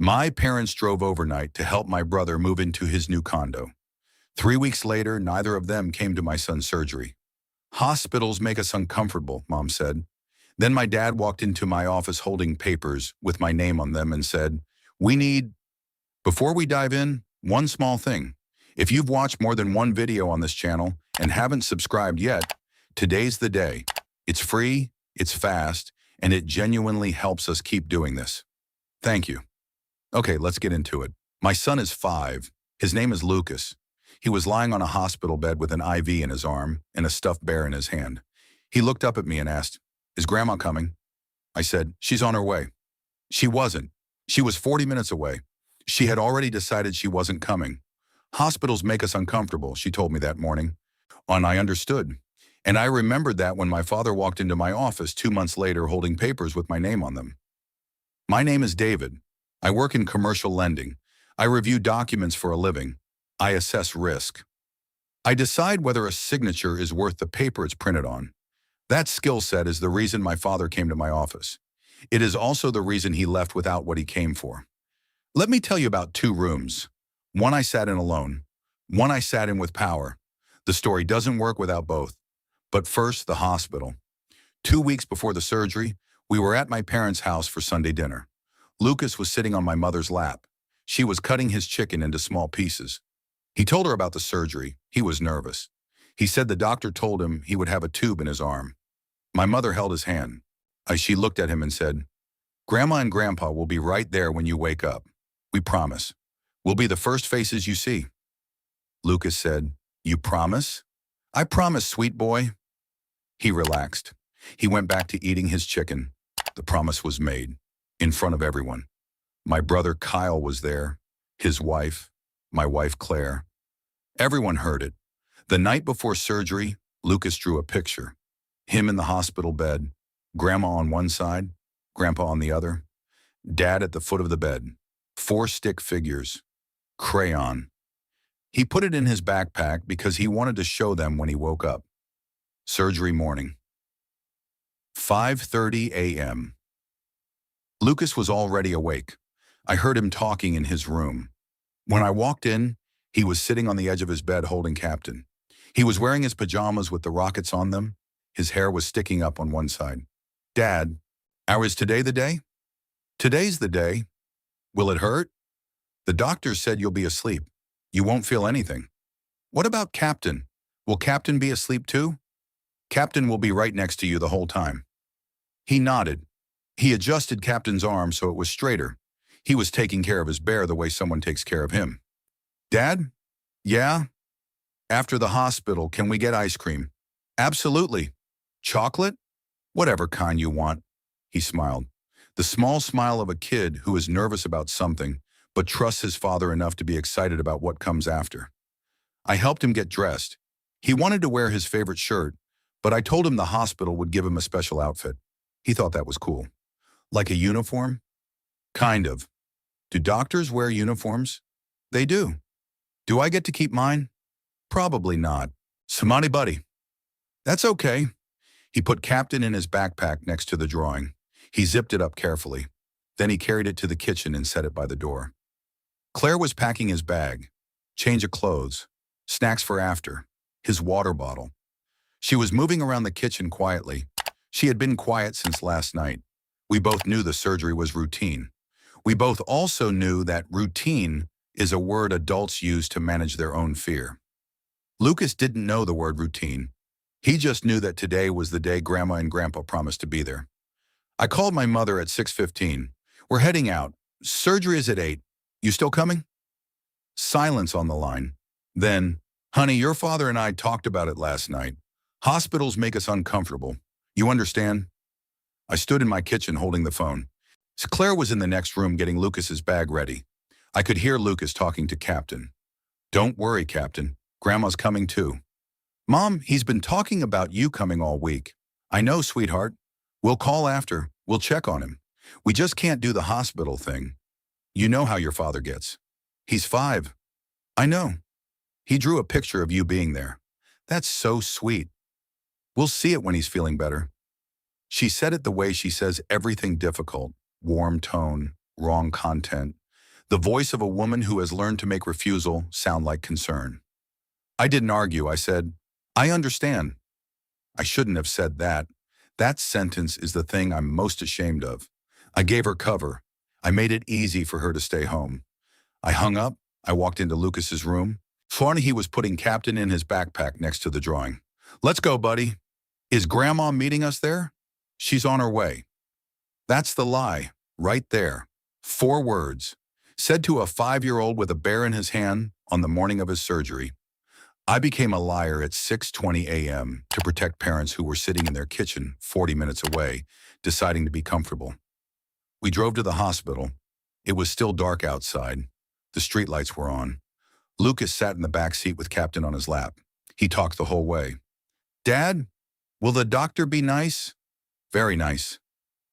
My parents drove overnight to help my brother move into his new condo. 3 weeks later, neither of them came to my son's surgery. Hospitals make us uncomfortable, Mom said. Then my dad walked into my office holding papers with my name on them and said, "We need..." Before we dive in, one small thing. If you've watched more than one video on this channel and haven't subscribed yet, today's the day. It's free, it's fast, and it genuinely helps us keep doing this. Thank you. Okay, let's get into it. My son is 5. His name is Lucas. He was lying on a hospital bed with an IV in his arm and a stuffed bear in his hand. He looked up at me and asked, "Is Grandma coming?" I said, "She's on her way." She wasn't. She was 40 minutes away. She had already decided she wasn't coming. Hospitals make us uncomfortable, she told me that morning. And I understood. And I remembered that when my father walked into my office 2 months later holding papers with my name on them. My name is David. I work in commercial lending. I review documents for a living. I assess risk. I decide whether a signature is worth the paper it's printed on. That skill set is the reason my father came to my office. It is also the reason he left without what he came for. Let me tell you about 2 rooms. One I sat in alone. One I sat in with power. The story doesn't work without both. But first, the hospital. 2 weeks before the surgery, we were at my parents' house for Sunday dinner. Lucas was sitting on my mother's lap. She was cutting his chicken into small pieces. He told her about the surgery. He was nervous. He said the doctor told him he would have a tube in his arm. My mother held his hand. She looked at him and said, "Grandma and Grandpa will be right there when you wake up. We promise. We'll be the first faces you see." Lucas said, "You promise?" "I promise, sweet boy." He relaxed. He went back to eating his chicken. The promise was made, in front of everyone. My brother Kyle was there, his wife, my wife Claire. Everyone heard it. The night before surgery, Lucas drew a picture. Him in the hospital bed, Grandma on one side, Grandpa on the other, Dad at the foot of the bed, 4 stick figures, crayon. He put it in his backpack because he wanted to show them when he woke up. Surgery morning. 5:30 a.m. Lucas was already awake. I heard him talking in his room. When I walked in, he was sitting on the edge of his bed holding Captain. He was wearing his pajamas with the rockets on them. His hair was sticking up on one side. "Dad, is today the day?" "Today's the day." "Will it hurt?" "The doctor said you'll be asleep. You won't feel anything." "What about Captain? Will Captain be asleep too?" "Captain will be right next to you the whole time." He nodded. He adjusted Captain's arm so it was straighter. He was taking care of his bear the way someone takes care of him. "Dad?" "Yeah?" "After the hospital, can we get ice cream?" "Absolutely." "Chocolate?" "Whatever kind you want." He smiled. The small smile of a kid who is nervous about something, but trusts his father enough to be excited about what comes after. I helped him get dressed. He wanted to wear his favorite shirt, but I told him the hospital would give him a special outfit. He thought that was cool. "Like a uniform?" "Kind of." "Do doctors wear uniforms?" "They do." "Do I get to keep mine?" "Probably not." "Samani buddy." "That's okay." He put Captain in his backpack next to the drawing. He zipped it up carefully. Then he carried it to the kitchen and set it by the door. Claire was packing his bag, change of clothes, snacks for after, his water bottle. She was moving around the kitchen quietly. She had been quiet since last night. We both knew the surgery was routine. We both also knew that routine is a word adults use to manage their own fear. Lucas didn't know the word routine. He just knew that today was the day Grandma and Grandpa promised to be there. I called my mother at 6:15. "We're heading out. Surgery is at 8. You still coming?" Silence on the line. Then, "Honey, your father and I talked about it last night. Hospitals make us uncomfortable. You understand?" I stood in my kitchen holding the phone. Claire was in the next room getting Lucas's bag ready. I could hear Lucas talking to Captain. "Don't worry, Captain. Grandma's coming too." "Mom, he's been talking about you coming all week." "I know, sweetheart. We'll call after. We'll check on him. We just can't do the hospital thing. You know how your father gets." "He's 5. "I know. He drew a picture of you being there." "That's so sweet." "We'll see it when he's feeling better." She said it the way she says everything difficult. Warm tone, wrong content, the voice of a woman who has learned to make refusal sound like concern. I didn't argue. I said, I understand. I shouldn't have said that. That sentence is the thing I'm most ashamed of. I gave her cover. I made it easy for her to stay home. I hung up. I walked into Lucas's room. He was putting Captain in his backpack next to the drawing. Let's go, buddy. Is Grandma meeting us there? She's on her way. That's the lie, right there. 4 words, said to a 5-year-old with a bear in his hand on the morning of his surgery. I became a liar at 6:20 a.m. to protect parents who were sitting in their kitchen 40 minutes away, deciding to be comfortable. We drove to the hospital. It was still dark outside. The streetlights were on. Lucas sat in the back seat with Captain on his lap. He talked the whole way. Dad, will the doctor be nice? Very nice.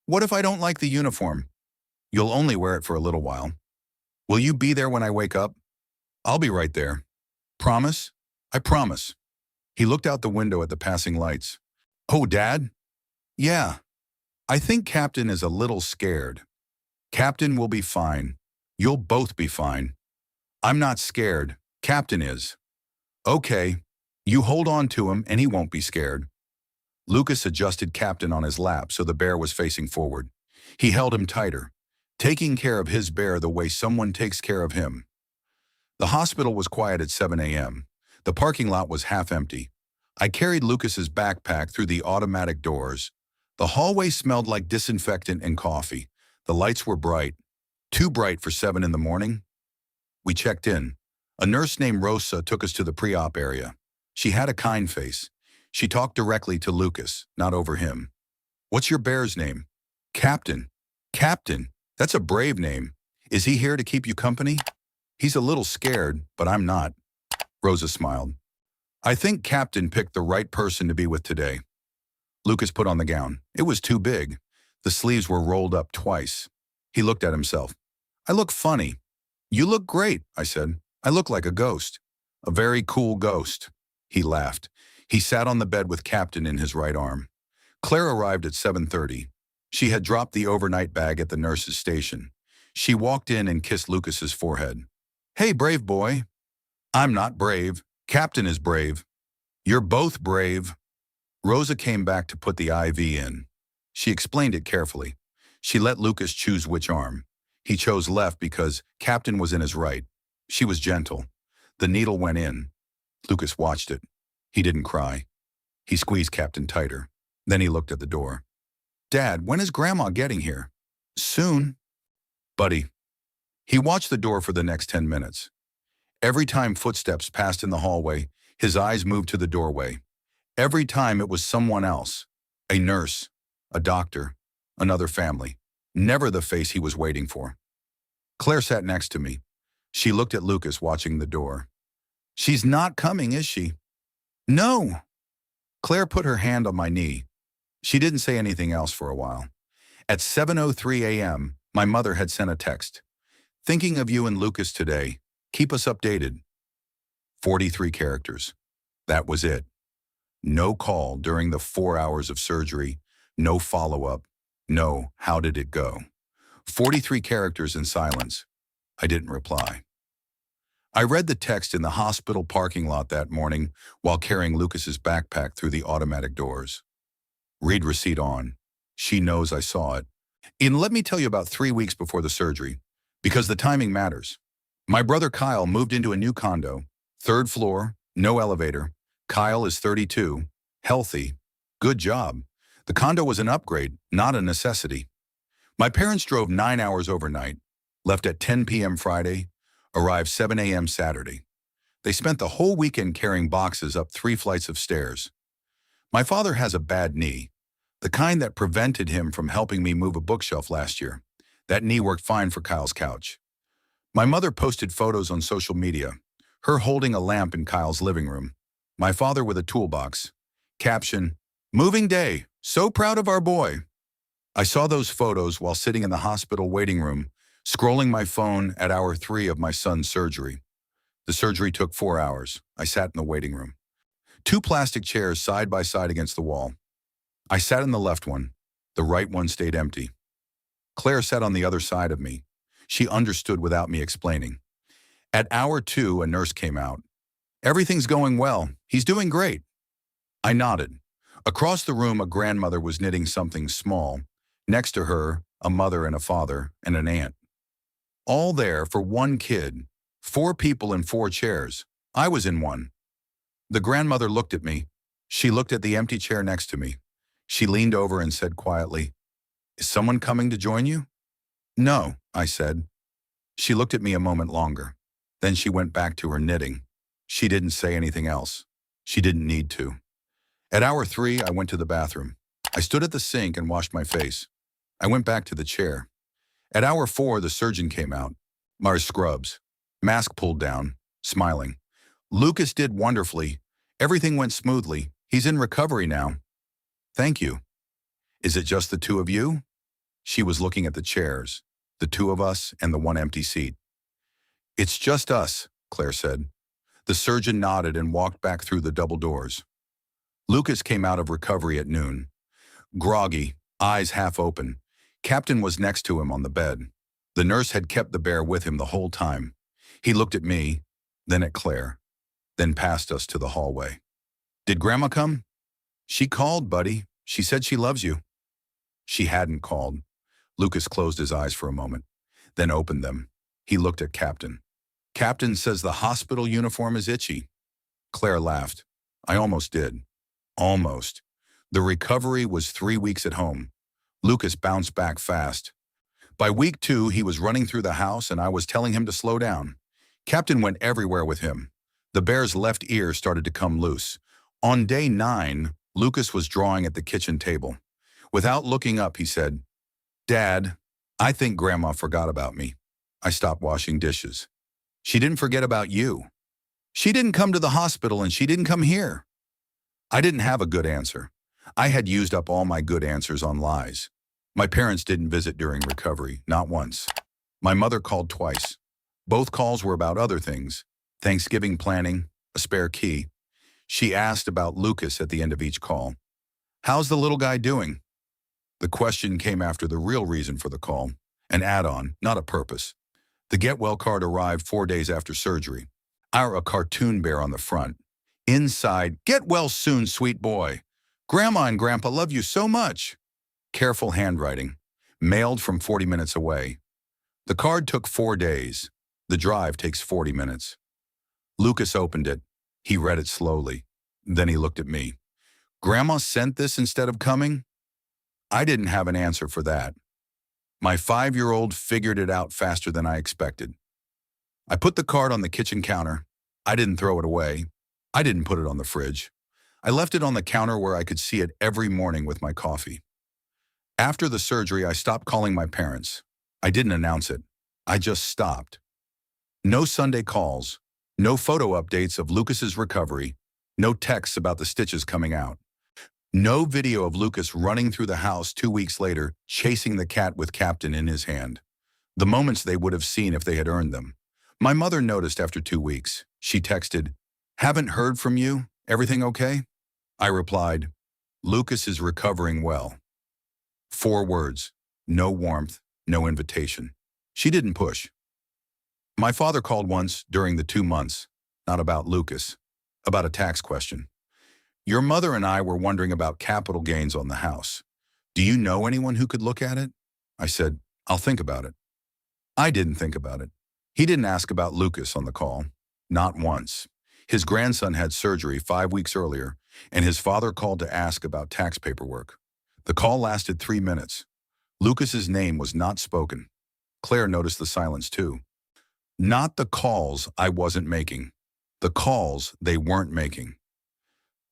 What if I don't like the uniform? You'll only wear it for a little while. Will you be there when I wake up? I'll be right there. Promise? I promise. He looked out the window at the passing lights. Oh, Dad? Yeah. I think Captain is a little scared. Captain will be fine. You'll both be fine. I'm not scared. Captain is. Okay. You hold on to him and he won't be scared. Lucas adjusted Captain on his lap so the bear was facing forward. He held him tighter, taking care of his bear the way someone takes care of him. The hospital was quiet at 7 a.m. The parking lot was half empty. I carried Lucas's backpack through the automatic doors. The hallway smelled like disinfectant and coffee. The lights were bright, too bright for 7 in the morning. We checked in. A nurse named Rosa took us to the pre-op area. She had a kind face. She talked directly to Lucas, not over him. What's your bear's name? Captain. Captain, that's a brave name. Is he here to keep you company? He's a little scared, but I'm not. Rosa smiled. I think Captain picked the right person to be with today. Lucas put on the gown. It was too big. The sleeves were rolled up twice. He looked at himself. I look funny. You look great, I said. I look like a ghost. A very cool ghost. He laughed. He sat on the bed with Captain in his right arm. Claire arrived at 7:30. She had dropped the overnight bag at the nurse's station. She walked in and kissed Lucas's forehead. Hey, brave boy. I'm not brave. Captain is brave. You're both brave. Rosa came back to put the IV in. She explained it carefully. She let Lucas choose which arm. He chose left because Captain was in his right. She was gentle. The needle went in. Lucas watched it. He didn't cry. He squeezed Captain tighter. Then he looked at the door. Dad, when is Grandma getting here? Soon. Buddy. He watched the door for the next 10 minutes. Every time footsteps passed in the hallway, his eyes moved to the doorway. Every time it was someone else. A nurse, a doctor, another family. Never the face he was waiting for. Claire sat next to me. She looked at Lucas watching the door. She's not coming, is she? No. Claire put her hand on my knee. She didn't say anything else for a while. At 7:03 a.m., my mother had sent a text. Thinking of you and Lucas today. Keep us updated. 43 characters. That was it. No call during the 4 hours of surgery. No follow-up. No, how did it go? 43 characters in silence. I didn't reply. I read the text in the hospital parking lot that morning while carrying Lucas's backpack through the automatic doors. Read receipt on. She knows I saw it. And let me tell you about 3 weeks before the surgery, because the timing matters. My brother Kyle moved into a new condo, 3rd floor, no elevator. Kyle is 32, healthy, good job. The condo was an upgrade, not a necessity. My parents drove 9 hours overnight, left at 10 p.m. Friday, arrived 7 a.m. Saturday. They spent the whole weekend carrying boxes up 3 flights of stairs. My father has a bad knee, the kind that prevented him from helping me move a bookshelf last year. That knee worked fine for Kyle's couch. My mother posted photos on social media, her holding a lamp in Kyle's living room, my father with a toolbox. Caption, "Moving day, so proud of our boy." I saw those photos while sitting in the hospital waiting room, scrolling my phone at hour 3 of my son's surgery. The surgery took 4 hours. I sat in the waiting room. 2 plastic chairs side by side against the wall. I sat in the left one. The right one stayed empty. Claire sat on the other side of me. She understood without me explaining. At hour 2, a nurse came out. Everything's going well. He's doing great. I nodded. Across the room, a grandmother was knitting something small. Next to her, a mother and a father and an aunt. All there for one kid. 4 people in 4 chairs. I was in one. The grandmother looked at me. She looked at the empty chair next to me. She leaned over and said quietly, "Is someone coming to join you?" "No," I said. She looked at me a moment longer. Then she went back to her knitting. She didn't say anything else. She didn't need to. At hour 3, I went to the bathroom. I stood at the sink and washed my face. I went back to the chair. At hour 4, the surgeon came out. Mars scrubs. Mask pulled down, smiling. "Lucas did wonderfully. Everything went smoothly. He's in recovery now." "Thank you." "Is it just the 2 of you?" She was looking at the chairs, the 2 of us and the 1 empty seat. "It's just us," Claire said. The surgeon nodded and walked back through the double doors. Lucas came out of recovery at noon. Groggy, eyes half open. Captain was next to him on the bed. The nurse had kept the bear with him the whole time. He looked at me, then at Claire, then past us to the hallway. "Did Grandma come?" "She called, buddy. She said she loves you." She hadn't called. Lucas closed his eyes for a moment, then opened them. He looked at Captain. "Captain says the hospital uniform is itchy." Claire laughed. I almost did. Almost. The recovery was 3 weeks at home. Lucas bounced back fast. By week 2, he was running through the house and I was telling him to slow down. Captain went everywhere with him. The bear's left ear started to come loose. On day 9, Lucas was drawing at the kitchen table. Without looking up, he said, "Dad, I think Grandma forgot about me." I stopped washing dishes. "She didn't forget about you. She didn't come to the hospital and she didn't come here." I didn't have a good answer. I had used up all my good answers on lies. My parents didn't visit during recovery, not once. My mother called twice. Both calls were about other things. Thanksgiving planning, a spare key. She asked about Lucas at the end of each call. "How's the little guy doing?" The question came after the real reason for the call, an add-on, not a purpose. The get well card arrived 4 days after surgery. A cartoon bear on the front. Inside, "Get well soon, sweet boy. Grandma and Grandpa love you so much." Careful handwriting. Mailed from 40 minutes away. The card took 4 days. The drive takes 40 minutes. Lucas opened it. He read it slowly. Then he looked at me. "Grandma sent this instead of coming?" I didn't have an answer for that. My 5-year-old figured it out faster than I expected. I put the card on the kitchen counter. I didn't throw it away. I didn't put it on the fridge. I left it on the counter where I could see it every morning with my coffee. After the surgery, I stopped calling my parents. I didn't announce it. I just stopped. No Sunday calls. No photo updates of Lucas's recovery. No texts about the stitches coming out. No video of Lucas running through the house 2 weeks later, chasing the cat with Captain in his hand. The moments they would have seen if they had earned them. My mother noticed after 2 weeks. She texted, "Haven't heard from you. Everything okay?" I replied, "Lucas is recovering well." 4 words. No warmth, no invitation. She didn't push. My father called once during the 2 months, not about Lucas, about a tax question. "Your mother and I were wondering about capital gains on the house. Do you know anyone who could look at it?" I said, "I'll think about it." I didn't think about it. He didn't ask about Lucas on the call. Not once. His grandson had surgery 5 weeks earlier, and his father called to ask about tax paperwork. The call lasted 3 minutes. Lucas's name was not spoken. Claire noticed the silence too. Not the calls I wasn't making. The calls they weren't making.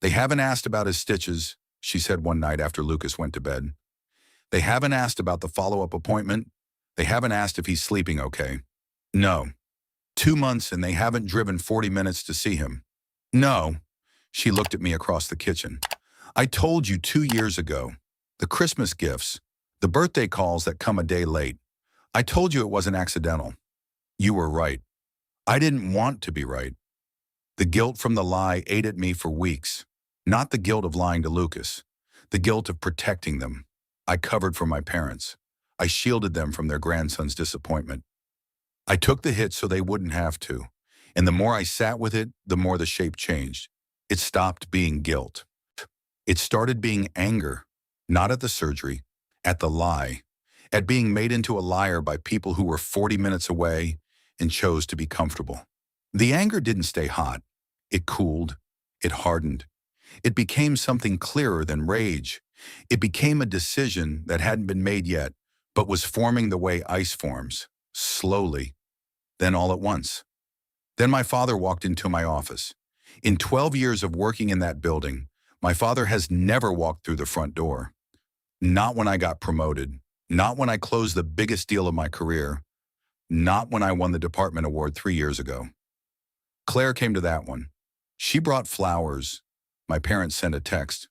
"They haven't asked about his stitches," she said one night after Lucas went to bed. "They haven't asked about the follow-up appointment. They haven't asked if he's sleeping okay." "No." 2 months and they haven't driven 40 minutes to see him. "No." She looked at me across the kitchen. "I told you 2 years ago. The Christmas gifts, the birthday calls that come a day late. I told you it wasn't accidental. You were right. I didn't want to be right." The guilt from the lie ate at me for weeks. Not the guilt of lying to Lucas. The guilt of protecting them. I covered for my parents. I shielded them from their grandson's disappointment. I took the hit so they wouldn't have to. And the more I sat with it, the more the shape changed. It stopped being guilt. It started being anger, not at the surgery, at the lie, at being made into a liar by people who were 40 minutes away and chose to be comfortable. The anger didn't stay hot. It cooled. It hardened. It became something clearer than rage. It became a decision that hadn't been made yet, but was forming the way ice forms, slowly, then all at once. Then my father walked into my office. In 12 years of working in that building, my father has never walked through the front door. Not when I got promoted, not when I closed the biggest deal of my career, not when I won the department award 3 years ago. Claire came to that one. She brought flowers. My parents sent a text.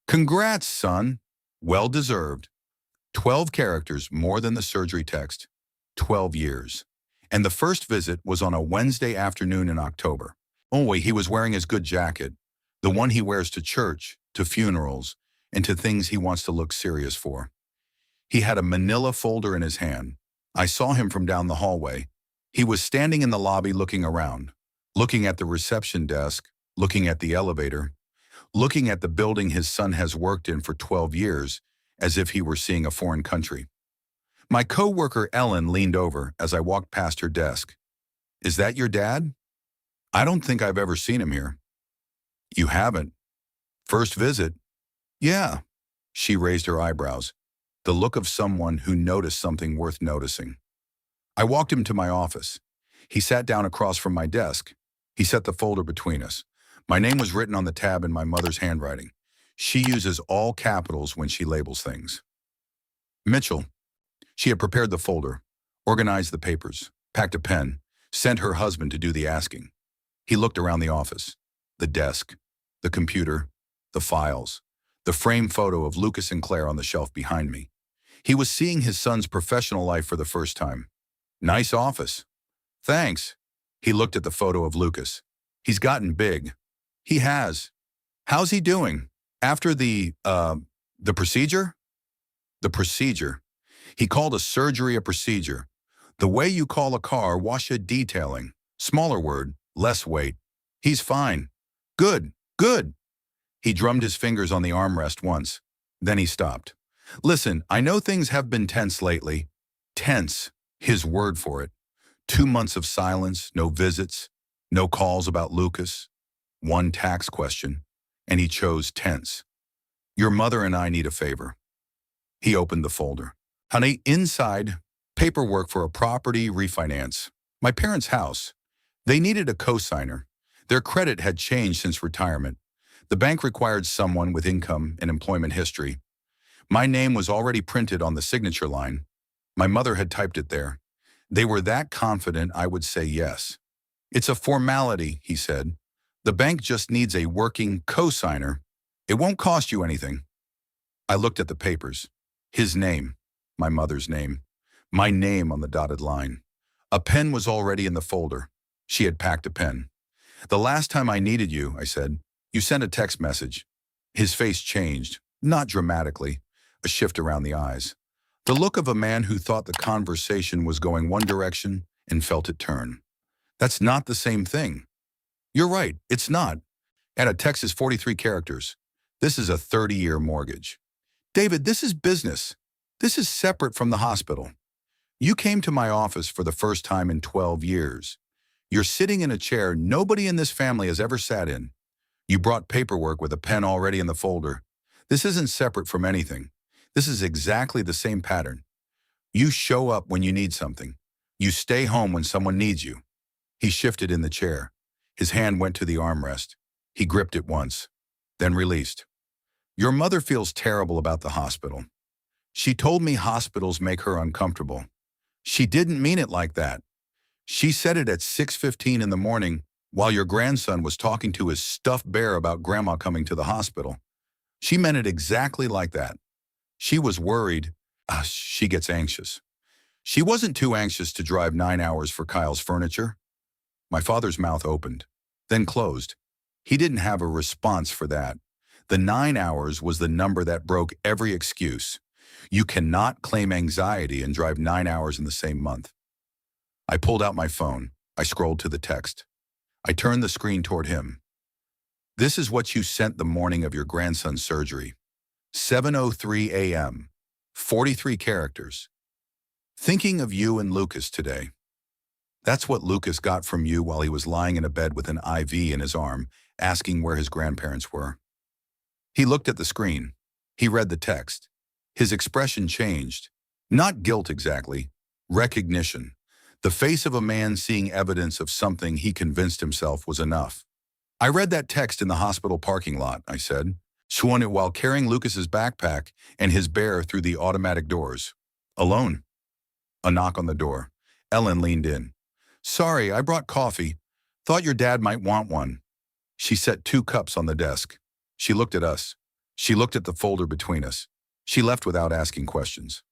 "Congrats, son. Well deserved." 12 characters more than the surgery text. 12 years. And the first visit was on a Wednesday afternoon in October. Oh, he was wearing his good jacket, the one he wears to church, to funerals, and to things he wants to look serious for. He had a manila folder in his hand. I saw him from down the hallway. He was standing in the lobby looking around, looking at the reception desk, looking at the elevator, looking at the building his son has worked in for 12 years, as if he were seeing a foreign country. My coworker Ellen leaned over as I walked past her desk. "Is that your dad?" "I don't think I've ever seen him here." "You haven't? First visit?" "Yeah." She raised her eyebrows, the look of someone who noticed something worth noticing. I walked him to my office. He sat down across from my desk. He set the folder between us. My name was written on the tab in my mother's handwriting. She uses all capitals when she labels things. Mitchell. She had prepared the folder, organized the papers, packed a pen, sent her husband to do the asking. He looked around the office, the desk, the computer, the files, the framed photo of Lucas and Claire on the shelf behind me. He was seeing his son's professional life for the first time. "Nice office." "Thanks." He looked at the photo of Lucas. "He's gotten big." "He has." "How's he doing? After the procedure?" "The procedure." He called a surgery a procedure. The way you call a car wash a detailing. Smaller word, less weight. "He's fine." "Good, good." He drummed his fingers on the armrest once. Then he stopped. "Listen, I know things have been tense lately." Tense, his word for it. 2 months of silence, no visits, no calls about Lucas, one tax question, and he chose tense. "Your mother and I need a favor." He opened the folder. "Honey, inside, paperwork for a property refinance. My parents' house. They needed a co-signer. Their credit had changed since retirement. The bank required someone with income and employment history. My name was already printed on the signature line. My mother had typed it there. They were that confident I would say yes. It's a formality," he said. "The bank just needs a working co-signer. It won't cost you anything." I looked at the papers. His name, my mother's name, my name on the dotted line. A pen was already in the folder. She had packed a pen. "The last time I needed you," I said, "you sent a text message." His face changed, not dramatically, a shift around the eyes. The look of a man who thought the conversation was going one direction and felt it turn. "That's not the same thing." "You're right, it's not. And a text is 43 characters. This is a 30-year mortgage." "David, this is business. This is separate from the hospital. You came to my office for the first time in 12 years. You're sitting in a chair nobody in this family has ever sat in. You brought paperwork with a pen already in the folder. This isn't separate from anything. This is exactly the same pattern. You show up when you need something. You stay home when someone needs you." He shifted in the chair. His hand went to the armrest. He gripped it once, then released. "Your mother feels terrible about the hospital. She told me hospitals make her uncomfortable. She didn't mean it like that. She said it at 6:15 in the morning while your grandson was talking to his stuffed bear about grandma coming to the hospital. She meant it exactly like that. She was worried. She gets anxious. She wasn't too anxious to drive 9 hours for Kyle's furniture." My father's mouth opened, then closed. He didn't have a response for that. The 9 hours was the number that broke every excuse. You cannot claim anxiety and drive 9 hours in the same month. I pulled out my phone. I scrolled to the text. I turned the screen toward him. This is what you sent the morning of your grandson's surgery. 7:03 a.m. 43 characters. Thinking of you and Lucas today. That's what Lucas got from you while he was lying in a bed with an IV in his arm, asking where his grandparents were. He looked at the screen. He read the text. His expression changed. Not guilt exactly. Recognition. The face of a man seeing evidence of something he convinced himself was enough. I read that text in the hospital parking lot, I said. Sworn it while carrying Lucas's backpack and his bear through the automatic doors. Alone. A knock on the door. Ellen leaned in. Sorry, I brought coffee. Thought your dad might want one. She set 2 cups on the desk. She looked at us. She looked at the folder between us. She left without asking questions.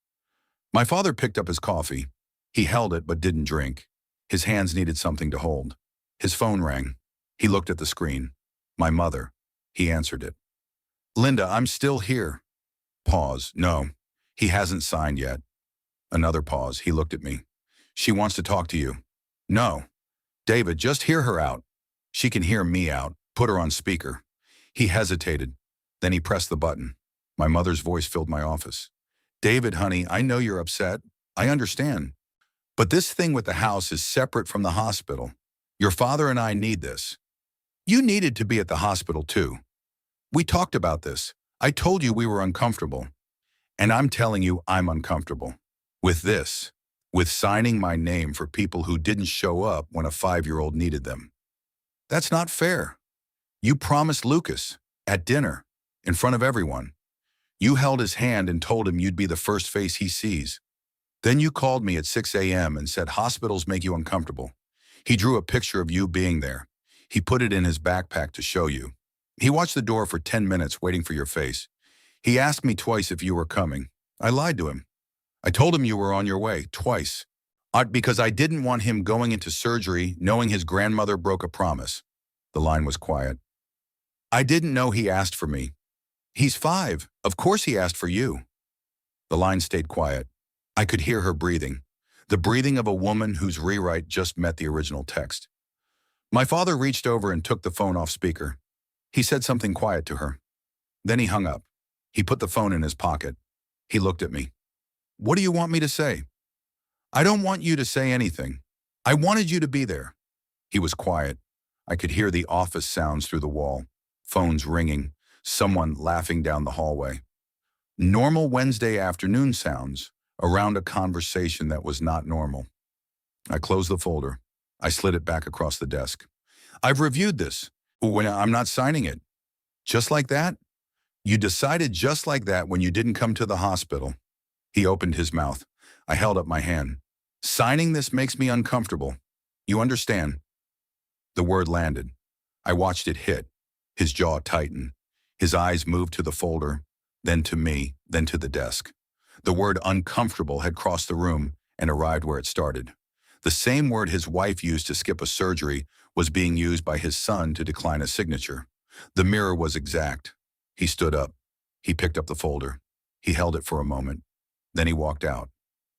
My father picked up his coffee. He held it but didn't drink. His hands needed something to hold. His phone rang. He looked at the screen. My mother. He answered it. Linda, I'm still here. Pause. No, he hasn't signed yet. Another pause. He looked at me. She wants to talk to you. No. David, just hear her out. She can hear me out. Put her on speaker. He hesitated. Then he pressed the button. My mother's voice filled my office. David, honey, I know you're upset. I understand. But this thing with the house is separate from the hospital. Your father and I need this. You needed to be at the hospital too. We talked about this. I told you we were uncomfortable. And I'm telling you I'm uncomfortable. With this. With signing my name for people who didn't show up when a 5-year-old needed them. That's not fair. You promised Lucas, at dinner, in front of everyone. You held his hand and told him you'd be the first face he sees. Then you called me at 6 a.m. and said hospitals make you uncomfortable. He drew a picture of you being there. He put it in his backpack to show you. He watched the door for 10 minutes waiting for your face. He asked me twice if you were coming. I lied to him. I told him you were on your way, twice. Because I didn't want him going into surgery knowing his grandmother broke a promise. The line was quiet. I didn't know he asked for me. He's 5. Of course he asked for you. The line stayed quiet. I could hear her breathing. The breathing of a woman whose rewrite just met the original text. My father reached over and took the phone off speaker. He said something quiet to her. Then he hung up. He put the phone in his pocket. He looked at me. What do you want me to say? I don't want you to say anything. I wanted you to be there. He was quiet. I could hear the office sounds through the wall. Phones ringing. Someone laughing down the hallway. Normal Wednesday afternoon sounds around a conversation that was not normal. I closed the folder. I slid it back across the desk. I've reviewed this. When I'm not signing it. Just like that? You decided just like that when you didn't come to the hospital. He opened his mouth. I held up my hand. Signing this makes me uncomfortable. You understand? The word landed. I watched it hit. His jaw tightened. His eyes moved to the folder, then to me, then to the desk. The word uncomfortable had crossed the room and arrived where it started. The same word his wife used to skip a surgery was being used by his son to decline a signature. The mirror was exact. He stood up. He picked up the folder. He held it for a moment. Then he walked out,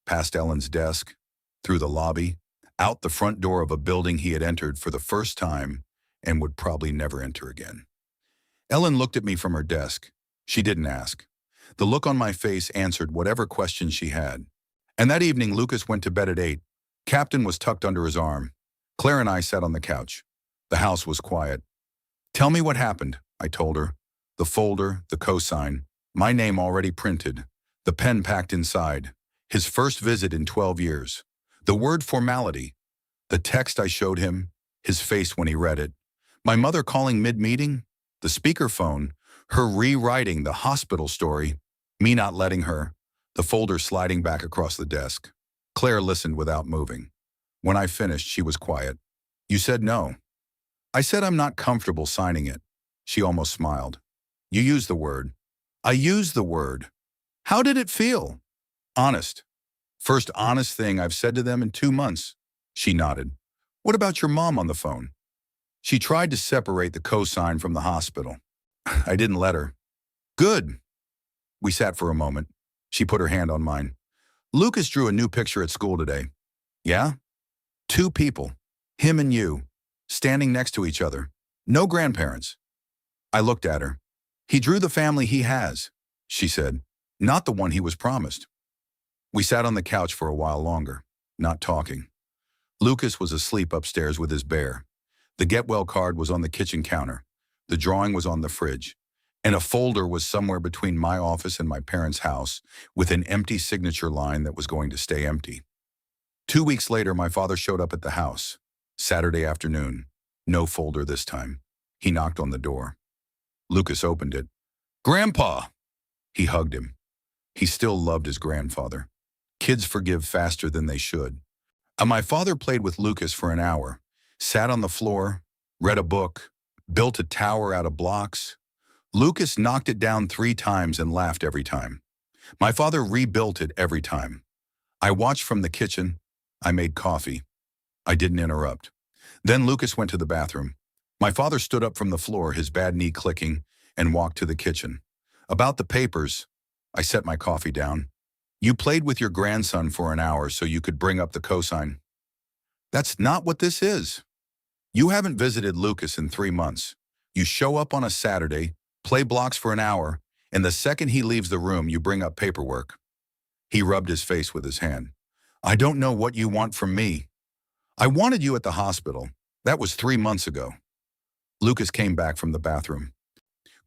past Ellen's desk, through the lobby, out the front door of a building he had entered for the first time and would probably never enter again. Ellen looked at me from her desk. She didn't ask. The look on my face answered whatever questions she had. And that evening, Lucas went to bed at 8. Captain was tucked under his arm. Claire and I sat on the couch. The house was quiet. Tell me what happened, I told her. The folder, the cosign, my name already printed, the pen packed inside, his first visit in 12 years, the word formality, the text I showed him, his face when he read it, my mother calling mid-meeting, the speakerphone, her rewriting the hospital story, me not letting her, the folder sliding back across the desk. Claire listened without moving. When I finished, she was quiet. You said no. I said I'm not comfortable signing it. She almost smiled. You used the word. I used the word. How did it feel? Honest. First honest thing I've said to them in 2 months. She nodded. What about your mom on the phone? She tried to separate the cosign from the hospital. I didn't let her. Good. We sat for a moment. She put her hand on mine. Lucas drew a new picture at school today. Yeah? 2 people, him and you, standing next to each other. No grandparents. I looked at her. He drew the family he has, she said, not the one he was promised. We sat on the couch for a while longer, not talking. Lucas was asleep upstairs with his bear. The get well card was on the kitchen counter. The drawing was on the fridge. And a folder was somewhere between my office and my parents' house with an empty signature line that was going to stay empty. 2 weeks later, my father showed up at the house. Saturday afternoon. No folder this time. He knocked on the door. Lucas opened it. "Grandpa!" He hugged him. He still loved his grandfather. Kids forgive faster than they should. And my father played with Lucas for an hour, sat on the floor, read a book, built a tower out of blocks. Lucas knocked it down 3 times and laughed every time. My father rebuilt it every time. I watched from the kitchen. I made coffee. I didn't interrupt. Then Lucas went to the bathroom. My father stood up from the floor, his bad knee clicking, and walked to the kitchen. About the papers, I set my coffee down. "You played with your grandson for an hour so you could bring up the cosign." "That's not what this is. You haven't visited Lucas in 3 months. You show up on a Saturday, play blocks for an hour, and the second he leaves the room, you bring up paperwork." He rubbed his face with his hand. "I don't know what you want from me. I wanted you at the hospital. That was 3 months ago." Lucas came back from the bathroom.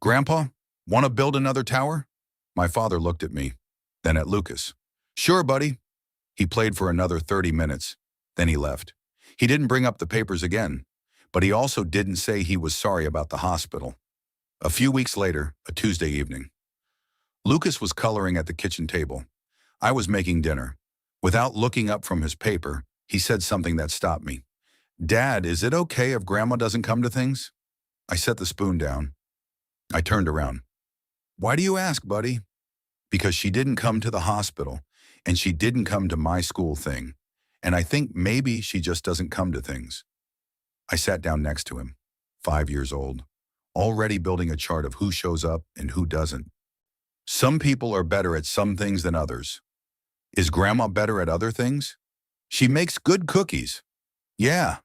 "Grandpa, want to build another tower?" My father looked at me, then at Lucas. "Sure, buddy." He played for another 30 minutes. Then he left. He didn't bring up the papers again, but he also didn't say he was sorry about the hospital. A few weeks later, a Tuesday evening. Lucas was coloring at the kitchen table. I was making dinner. Without looking up from his paper, he said something that stopped me. "Dad, is it okay if Grandma doesn't come to things?" I set the spoon down. I turned around. "Why do you ask, buddy?" "Because she didn't come to the hospital, and she didn't come to my school thing, and I think maybe she just doesn't come to things." I sat down next to him, 5 years old, already building a chart of who shows up and who doesn't. Some people are better at some things than others. Is Grandma better at other things? "She makes good cookies." "Yeah."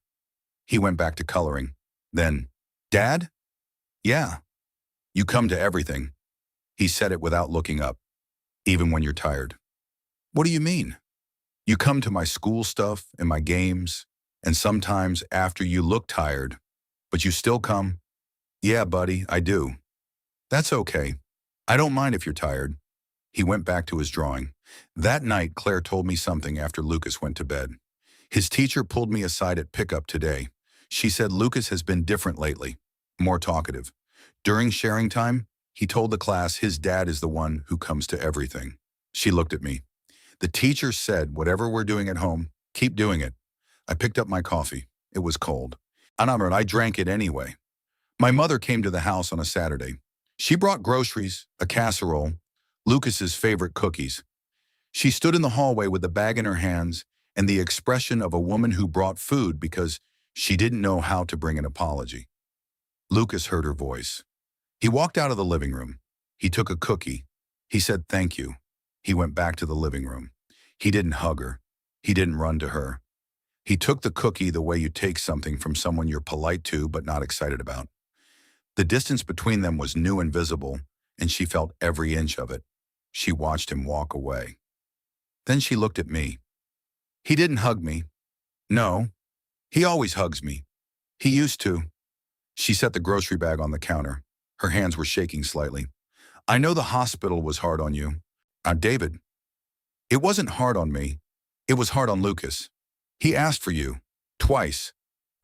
He went back to coloring. Then, "Dad?" "Yeah." "You come to everything." He said it without looking up. "Even when you're tired." "What do you mean?" "You come to my school stuff and my games, and sometimes after you look tired, but you still come." "Yeah, buddy, I do." "That's okay. I don't mind if you're tired." He went back to his drawing. That night, Claire told me something after Lucas went to bed. His teacher pulled me aside at pickup today. She said Lucas has been different lately, more talkative. During sharing time, he told the class his dad is the one who comes to everything. She looked at me. "The teacher said, whatever we're doing at home, keep doing it." I picked up my coffee. It was cold. I drank it anyway. My mother came to the house on a Saturday. She brought groceries, a casserole, Lucas's favorite cookies. She stood in the hallway with the bag in her hands and the expression of a woman who brought food because she didn't know how to bring an apology. Lucas heard her voice. He walked out of the living room. He took a cookie. He said thank you. He went back to the living room. He didn't hug her. He didn't run to her. He took the cookie the way you take something from someone you're polite to but not excited about. The distance between them was new and visible, and she felt every inch of it. She watched him walk away. Then she looked at me. He didn't hug me. No, he always hugs me. He used to. She set the grocery bag on the counter. Her hands were shaking slightly. "I know the hospital was hard on you. David, it wasn't hard on me. It was hard on Lucas. He asked for you. Twice.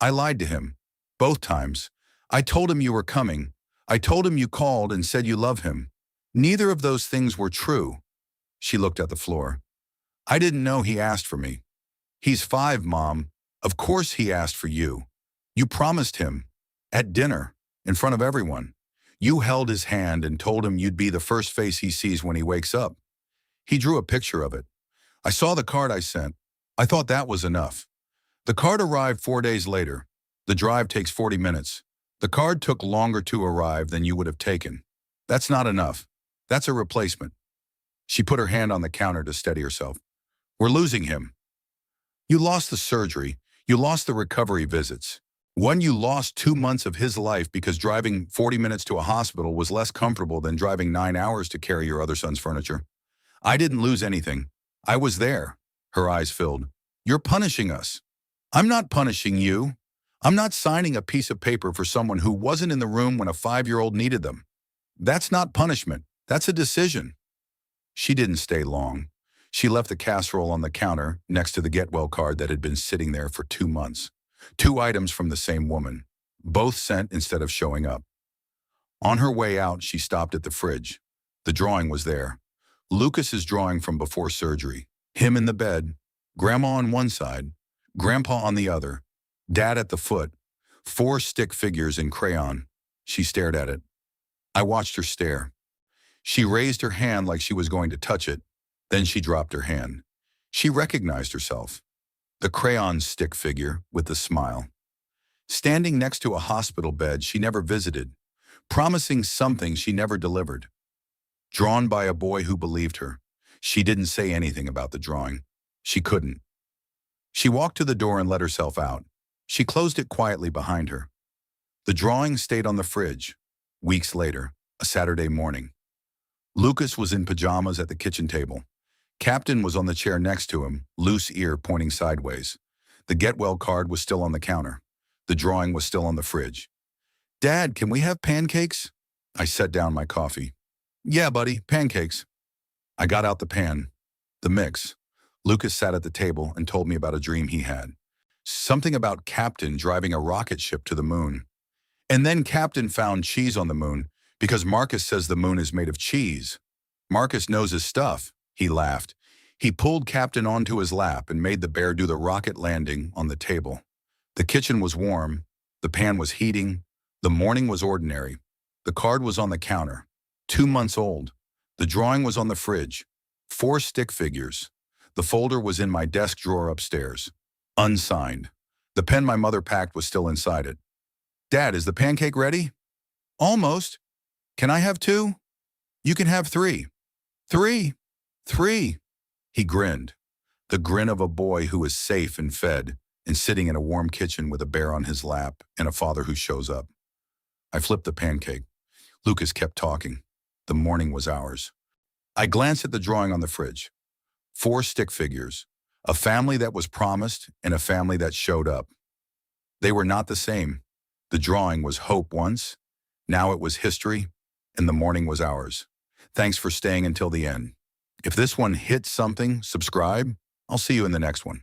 I lied to him. Both times. I told him you were coming. I told him you called and said you love him. Neither of those things were true." She looked at the floor. "I didn't know he asked for me." "He's 5, Mom. Of course he asked for you. You promised him. At dinner. In front of everyone. You held his hand and told him you'd be the first face he sees when he wakes up. He drew a picture of it. I saw the card I sent. I thought that was enough. The card arrived 4 days later. The drive takes 40 minutes. The card took longer to arrive than you would have taken. That's not enough. That's a replacement." She put her hand on the counter to steady herself. "We're losing him." "You lost the surgery. You lost the recovery visits. One, you lost 2 months of his life because driving 40 minutes to a hospital was less comfortable than driving 9 hours to carry your other son's furniture. I didn't lose anything. I was there. Her eyes filled. You're punishing us. I'm not punishing you. I'm not signing a piece of paper for someone who wasn't in the room when a 5-year-old needed them. That's not punishment. That's a decision. She didn't stay long. She left the casserole on the counter next to the get well card that had been sitting there for 2 months. 2 items from the same woman, both sent instead of showing up. On her way out, she stopped at the fridge. The drawing was there. Lucas's drawing from before surgery. Him in the bed, Grandma on one side, Grandpa on the other, Dad at the foot, 4 stick figures in crayon. She stared at it. I watched her stare. She raised her hand like she was going to touch it. Then she dropped her hand. She recognized herself. The crayon stick figure with the smile. Standing next to a hospital bed she never visited, promising something she never delivered. Drawn by a boy who believed her. She didn't say anything about the drawing. She couldn't. She walked to the door and let herself out. She closed it quietly behind her. The drawing stayed on the fridge. Weeks later, a Saturday morning. Lucas was in pajamas at the kitchen table. Captain was on the chair next to him, loose ear pointing sideways. The get well card was still on the counter. The drawing was still on the fridge. Dad, can we have pancakes? I set down my coffee. Yeah, buddy, pancakes. I got out the pan, the mix. Lucas sat at the table and told me about a dream he had. Something about Captain driving a rocket ship to the moon. And then Captain found cheese on the moon because Marcus says the moon is made of cheese. Marcus knows his stuff. He laughed. He pulled Captain onto his lap and made the bear do the rocket landing on the table. The kitchen was warm. The pan was heating. The morning was ordinary. The card was on the counter. 2 months old. The drawing was on the fridge. 4 stick figures. The folder was in my desk drawer upstairs. Unsigned. The pen my mother packed was still inside it. Dad, is the pancake ready? Almost. Can I have 2? You can have 3. 3. 3. He grinned. The grin of a boy who is safe and fed and sitting in a warm kitchen with a bear on his lap and a father who shows up. I flipped the pancake. Lucas kept talking. The morning was ours. I glanced at the drawing on the fridge. 4 stick figures. A family that was promised and a family that showed up. They were not the same. The drawing was hope once. Now it was history, and the morning was ours. Thanks for staying until the end. If this one hit something, subscribe. I'll see you in the next one.